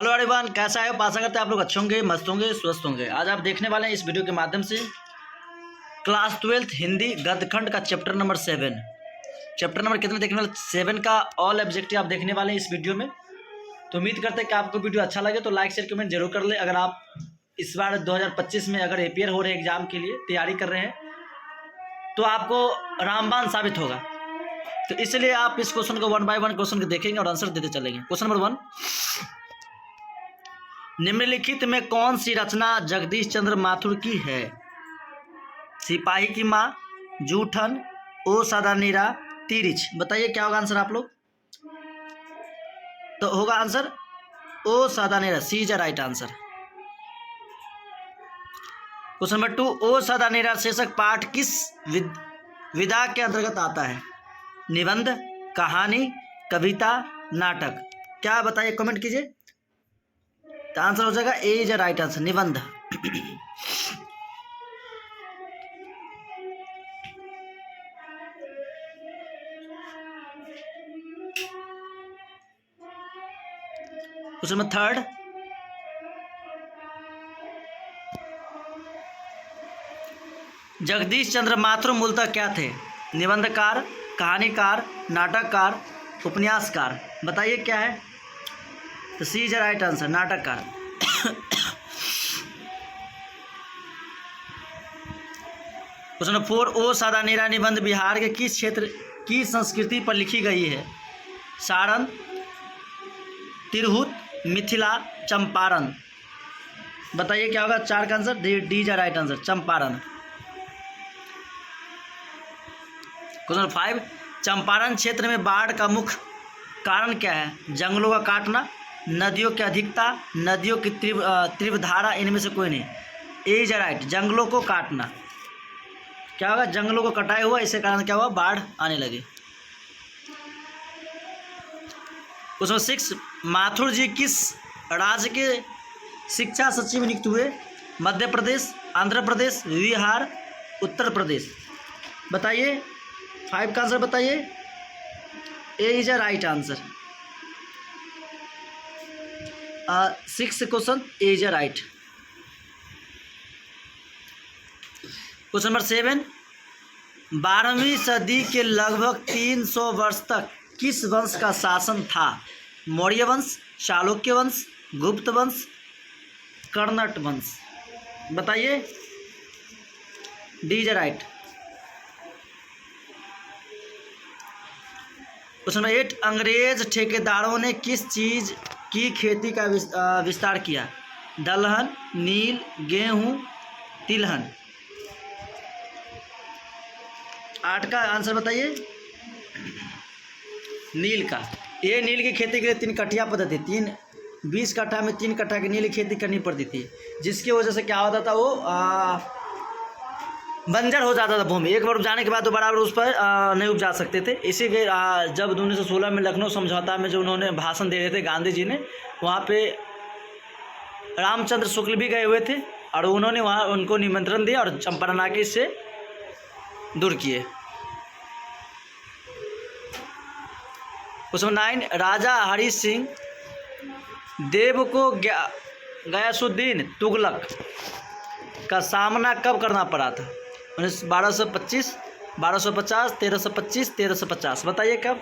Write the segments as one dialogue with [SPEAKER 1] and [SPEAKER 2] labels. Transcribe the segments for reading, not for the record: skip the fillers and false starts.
[SPEAKER 1] Hello everyone, कैसा है? आशा करते हैं आप लोग अच्छे होंगे, मस्त होंगे, स्वस्थ होंगे। आज आप देखने वाले हैं इस वीडियो के माध्यम से क्लास 12th हिंदी गद्यखंड का चैप्टर नंबर 7। चैप्टर नंबर कितने देखने वाले? 7 का ऑल ऑब्जेक्टिव आप देखने वाले हैं इस वीडियो में। तो उम्मीद करते हैं कि आपको वीडियो अच्छा लगे तो लाइक शेयर कमेंट जरूर कर ले। अगर आप इस बार 2025 में अगर अपेयर हो रहे हैं, एग्जाम के लिए तैयारी कर रहे हैं, तो आपको रामबाण साबित होगा। तो इसलिए आप इस क्वेश्चन को 1 बाय 1 क्वेश्चन देखेंगे और आंसर देते चलेंगे। क्वेश्चन नंबर 1, निम्नलिखित में कौन सी रचना जगदीश चंद्र माथुर की है? सिपाही की माँ, जूठन, ओ सादा नीरा, तिरिच। बताइए क्या होगा आंसर आप लोग? तो होगा answer O Sada Neera, C is right answer. Question number 2, O Sada Neera शीर्षक पाठ किस विधा के अंतर्गत आता है? निबंध, कहानी, कविता, नाटक। क्या बताइए, कमेंट कीजिए। तो आंसर हो जाएगा ए इज राइट आंसर, निबंध। क्वेश्चन नंबर 3, जगदीश चंद्र माथुर मूलतः क्या थे? निबंधकार, कहानीकार, नाटककार, उपन्यासकार। बताइए क्या है? तो सी इज राइट आंसर, नाटककार। क्वेश्चन नंबर 4, ओ सादा नीरा निबंध बिहार के किस क्षेत्र की संस्कृति पर लिखी गई है? सारण, तिरहुत, मिथिला, चंपारण। बताइए क्या होगा? 4 का answer D is right answer, Champaran. Question number 5, Champaran क्षेत्र में बाढ़ का मुख्य कारण क्या है? जंगलों का काटना, नदियों की अधिकता, नदियों की तीव्र धारा, इनमें से कोई नहीं। ए इज राइट, जंगलों को काटना। क्या होगा? जंगलों को कटाया हुआ, इसके कारण क्या हुआ? बाढ़ आने लगी। क्वेश्चन 6, माथुर जी किस राज्य के शिक्षा सचिव नियुक्त हुए? मध्य प्रदेश, आंध्र प्रदेश, बिहार, उत्तर प्रदेश। बताइए 5 का आंसर बताइए। A is a right answer. 6 question A is a right. Question number 7, 12वीं सदी के लगभग 300 वर्ष तक किस वंश का शासन था? मौर्य वंश, चालुक्य वंश, गुप्त वंश, कर्णट वंश। बताइए। D is right. Question number 8, अंग्रेज ठेकेदारों ने किस चीज़ की खेती का विस्तार किया? दलहन, नील, गेहूं, तिलहन। 8 का आंसर बताइए। नील का। ये नील की खेती के लिए 3 कट्ठिया पद्धति, 20 कट्ठा में 3 कट्ठा की नील की खेती करनी पड़ती थी, जिसकी वजह से क्या होता था? वो बंजर हो जाता था भूमि। एक बार उपजाने के बाद दोबारा उस पर नहीं उपजा सकते थे। इसी के जब 1916 में लखनऊ समझौता में जो उन्होंने भाषण दे रहे थे गांधी जी ने, वहाँ पे रामचंद्र शुक्ल भी गए हुए थे और उन्होंने वहाँ उनको निमंत्रण दिया और चंपारण आके इससे दूर किए। क्वेश्चन 9, राजा हरि सिंह देव को गयासुद्दीन तुगलक का सामना कब करना पड़ा था? 1225, 1250, 1325, 1350। बताइए कब?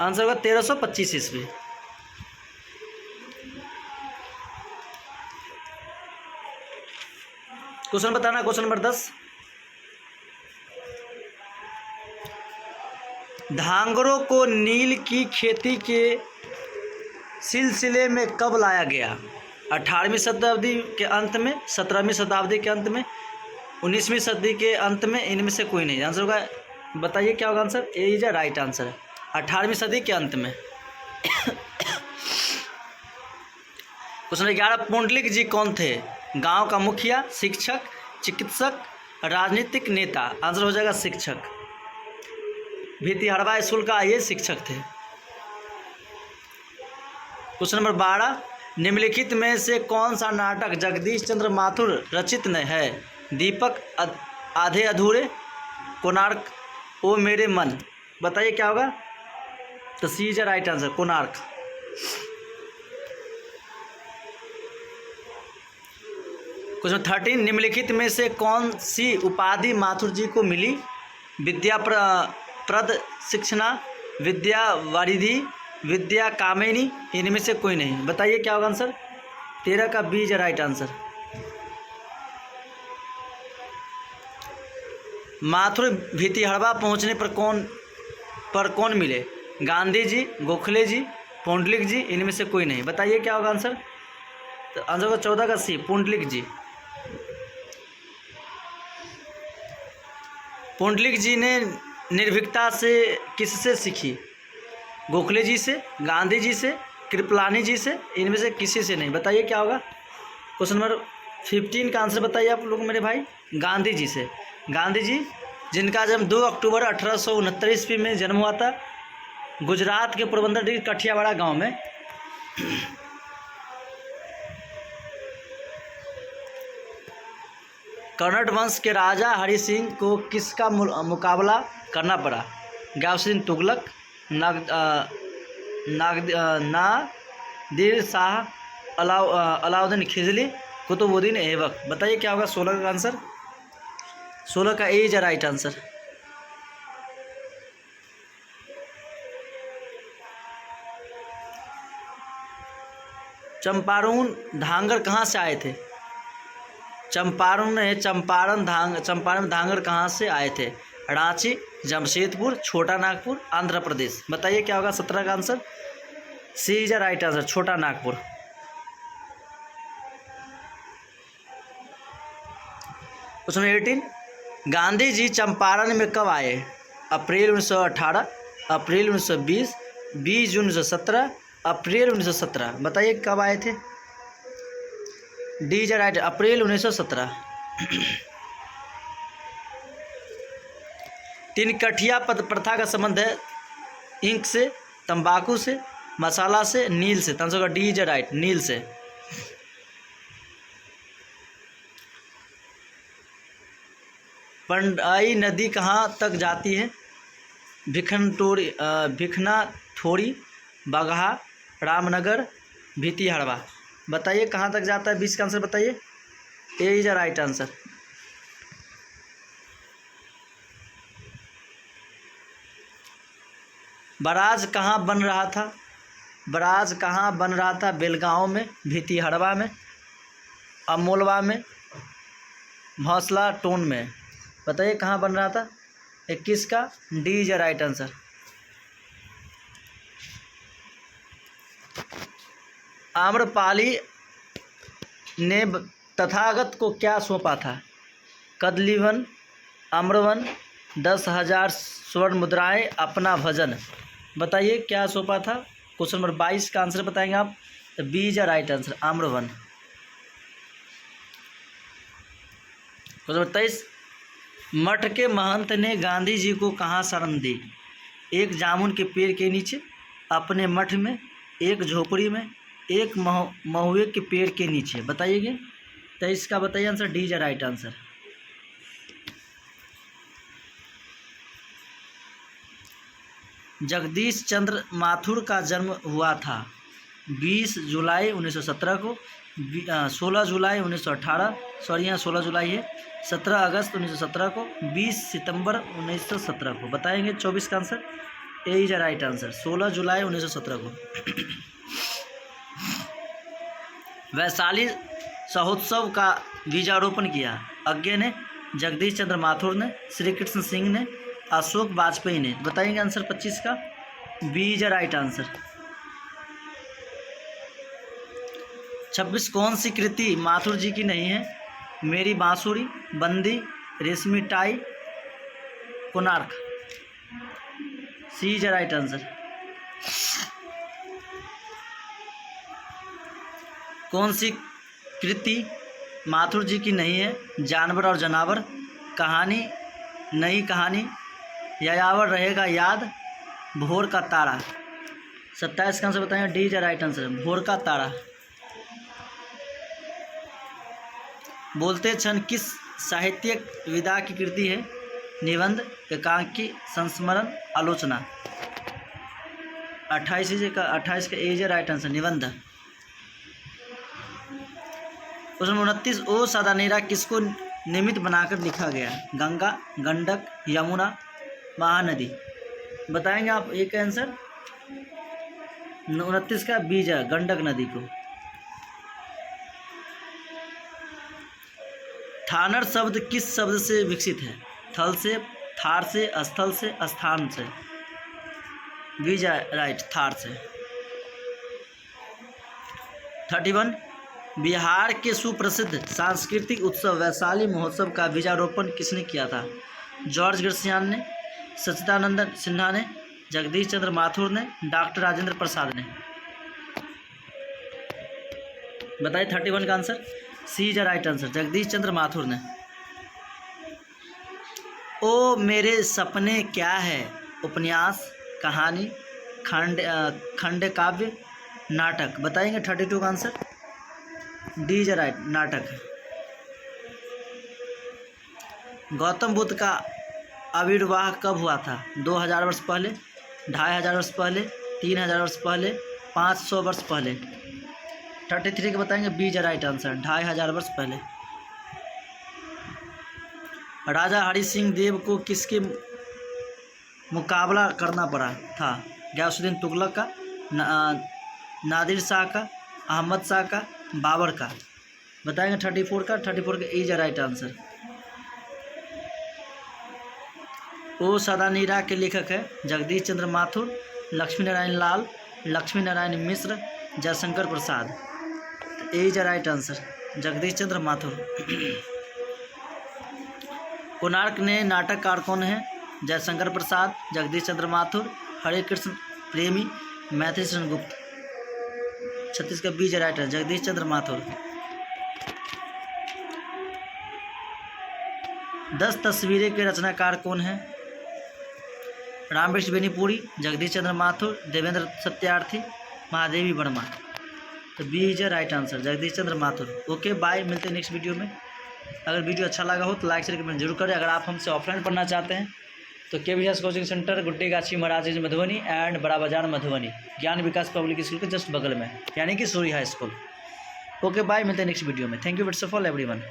[SPEAKER 1] आंसर होगा 1325 ईस्वी। क्वेश्चन बताना। क्वेश्चन नंबर 10, धांगरों को नील की खेती के सिलसिले में कब लाया गया? 18वीं शताब्दी के अंत में, 17वीं शताब्दी के अंत में, 19वीं सदी के अंत में, इनमें से कोई नहीं। आंसर होगा, बताइए क्या होगा answer? A is a right answer, 18वीं सदी के अंत में। क्वेश्चन 11, पुंडलिक जी कौन थे? गांव का मुखिया, शिक्षक, चिकित्सक, राजनीतिक नेता। आंसर हो जाएगा शिक्षक। भितिहरवा स्कूल का ये शिक्षक थे। क्वेश्चन नंबर 12, निम्नलिखित में से कौन सा नाटक जगदीश चंद्र माथुर रचित है? दीपक, आधे अधूरे, कोणार्क, ओ मेरे मन। बताइए क्या होगा? तो C is right answer, Konark. Question 13, निम्नलिखित में से कौन सी उपाधि माथुर जी को मिली? विद्या प्रद शिक्षणा, विद्या वारिधि, विद्या कामिनी, इनमें से कोई नहीं। बताइए क्या होगा आंसर? 13 का B is right answer. Mathur Bhitiharwa पहुंचने पर कौन मिले? गांधी जी, गोखले जी, पुंडलिक जी, इनमें से कोई नहीं। बताइए क्या होगा आंसर? तो आंसर होगा 14 का सी, पुंडलिक जी। पुंडलिक जी ने निर्भीकता से किससे सीखी? गोखले जी से, गांधी जी से, कृपलानी जी से, इनमें से किसी से नहीं। बताइए क्या होगा? क्वेश्चन नंबर 15 का आंसर बताइए आप लोग मेरे भाई। गांधी जी से। गांधी जी जिनका जन्म 2 अक्टूबर 1869 ईस्वी में जन्म हुआ था, गुजरात के पोरबंदर डिस्ट्रिक्ट कठियावाड़ा गांव में। कन्नड़ वंश के राजा हरि सिंह को किसका मुकाबला करना पड़ा? गयासुद्दीन तुगलक, नादिर शाह, अलाउद्दीन खिलजी, कुतुबुद्दीन ऐबक। बताइए क्या होगा 16 का आंसर? 16 का ए इज राइट आंसर। चंपारण धांगर कहाँ से आए थे? चंपारण धांगर कहाँ से आए थे? रांची, जमशेदपुर, छोटा नागपुर, आंध्र प्रदेश। बताइए क्या होगा 17 का answer? C is right answer, Chota Nagpur. Question 18, Gandhi ji Champaran में कब आए? अप्रैल 1918, अप्रैल 1920, 20 जून 1917, अप्रैल 1917। बताइए कब आए थे? डी इज राइट, अप्रैल 1917। 3, कठिया प्रथा का संबंध है इंक से, तंबाकू से, मसाला से, नील से। आंसर का डी इज राइट, नील से। पंडाई नदी कहाँ तक जाती है? भिखनाथोरी, बगहा, रामनगर, भितिहड़वा। बताइए कहाँ तक जाता है? 20 का आंसर बताइए। A is right answer. Barrage कहाँ बन रहा था? बराज कहाँ बन रहा था? बेलगांव में, भितिहड़वा में, अमोलवा में, भौसला टोन में। बताइए कहाँ बन रहा था? 21 का D is right answer. Amrapali ने तथागत को क्या सौंपा था? कदलीवन, अम्रवन, 10,000 स्वर्ण मुद्राएं, अपना भजन। बताइए क्या सौंपा था? क्वेश्चन नंबर 22 का आंसर बताएंगे आप। तो बी इज राइट आंसर, आम्रवन। क्वेश्चन नंबर 23, मठ के महंत ने गांधी जी को कहाँ शरण दी? एक जामुन के पेड़ के नीचे, अपने मठ में, एक झोपड़ी में, एक महुए के पेड़ के नीचे। बताइएगा 23 का बताइए answer. D is right answer. Jagdish Chandra Mathur का जन्म हुआ था 20 जुलाई 1917 को, 16 जुलाई 1918, सॉरी यहाँ 16 जुलाई है, 17 अगस्त 1917 को, 20 सितंबर 1917 को। बताएंगे 24 का answer. A is right answer, 16 जुलाई 1917 को। वैशाली सहोत्सव का बीजारोपण किया? अज्ञे ने, जगदीश चंद्र माथुर ने, श्री कृष्ण सिंह ने, अशोक वाजपेयी ने। बताएंगे आंसर 25 का। B is right answer. 26, कौन सी कृति माथुर जी की नहीं है? मेरी Bansuri, Bandi, Reshmi tie, Konark. C is right answer. कौन सी कृति माथुर जी की नहीं है? जानवर और जनावर, कहानी, नई कहानी, यायावर रहेगा याद, भोर का तारा। 27 का आंसर बताएंगे। डी इज राइट आंसर, भोर का तारा। बोलते क्षण किस साहित्यिक विधा की कृति है? निबंध, एकांकी, संस्मरण, आलोचना। 28 का एज है राइट आंसर। निबंध। क्वेश्चन नंबर 29, ओ सादानेरा किसको निमित्त बनाकर लिखा गया? गंगा, गंडक, यमुना, महानदी। बताएंगे आप एक आंसर। 29 का बीज है गंडक नदी को। थानर शब्द किस शब्द से विकसित है? थल से, थार से, स्थल से, स्थान से। बीज है राइट, थार से। 31, बिहार के सुप्रसिद्ध सांस्कृतिक उत्सव वैशाली महोत्सव का बीजारोपण किसने किया था? जॉर्ज ग्रसियान ने, सच्चिदानंद सिन्हा ने, जगदीश चंद्र माथुर ने, डॉक्टर राजेंद्र प्रसाद ने। बताइए 31 का answer. C is right answer, Jagdish Chandra Mathur ने। ओ मेरे सपने क्या है? उपन्यास, कहानी, खंड काव्य, नाटक। बताएंगे 32 का आंसर। डी इज राइट, नाटक। गौतम बुद्ध का आविर्भाव कब हुआ था? 2000 वर्ष पहले, 2500 वर्ष पहले, 3000 वर्ष पहले, 500 वर्ष पहले। 33 के बताएंगे। बी इज राइट आंसर, 2500 वर्ष पहले। राजा हरि सिंह देव को किसके मुकाबला करना पड़ा था? गयासुद्दीन तुगलक का, नादिर शाह का, अहमद शाह का, बाबर का। बताएंगे 34 का। 34 का इज राइट आंसर। ओ सादानीरा के लेखक है Jagdish Chandra Mathur, Lakshmi Narayan Lal, Lakshmi Narayan Mishra, Jaishankar Prasad. Is right answer, Jagdish Chandra Mathur. Konark ने नाटककार कौन है? जयशंकर प्रसाद, जगदीश चंद्र माथुर, हरे कृष्ण प्रेमी, मैथिली शरण गुप्त। 36 का बीज राइट है, जगदीश चंद्र माथुर। 10 तस्वीरें के रचनाकार कौन है? रामकृष्ण बेनीपुरी, जगदीश चंद्र माथुर, देवेंद्र सत्यार्थी, महादेवी वर्मा। तो B is right answer, Jagdish Chandra Mathur. Okay bye, मिलते हैं नेक्स्ट वीडियो में। अगर वीडियो अच्छा लगा हो तो लाइक शेयर कमेंट जरूर करें। अगर आप हमसे ऑफलाइन पढ़ना चाहते हैं तो KVS कोचिंग सेंटर, गुड्डे गाछी, महाराज मधुबनी एंड बड़ा बाजार मधुबनी, ज्ञान विकास पब्लिक स्कूल के जस्ट बगल में, यानी कि Suri high school. Okay bye, मिलते हैं नेक्स्ट वीडियो में। Thank you waits of all everyone.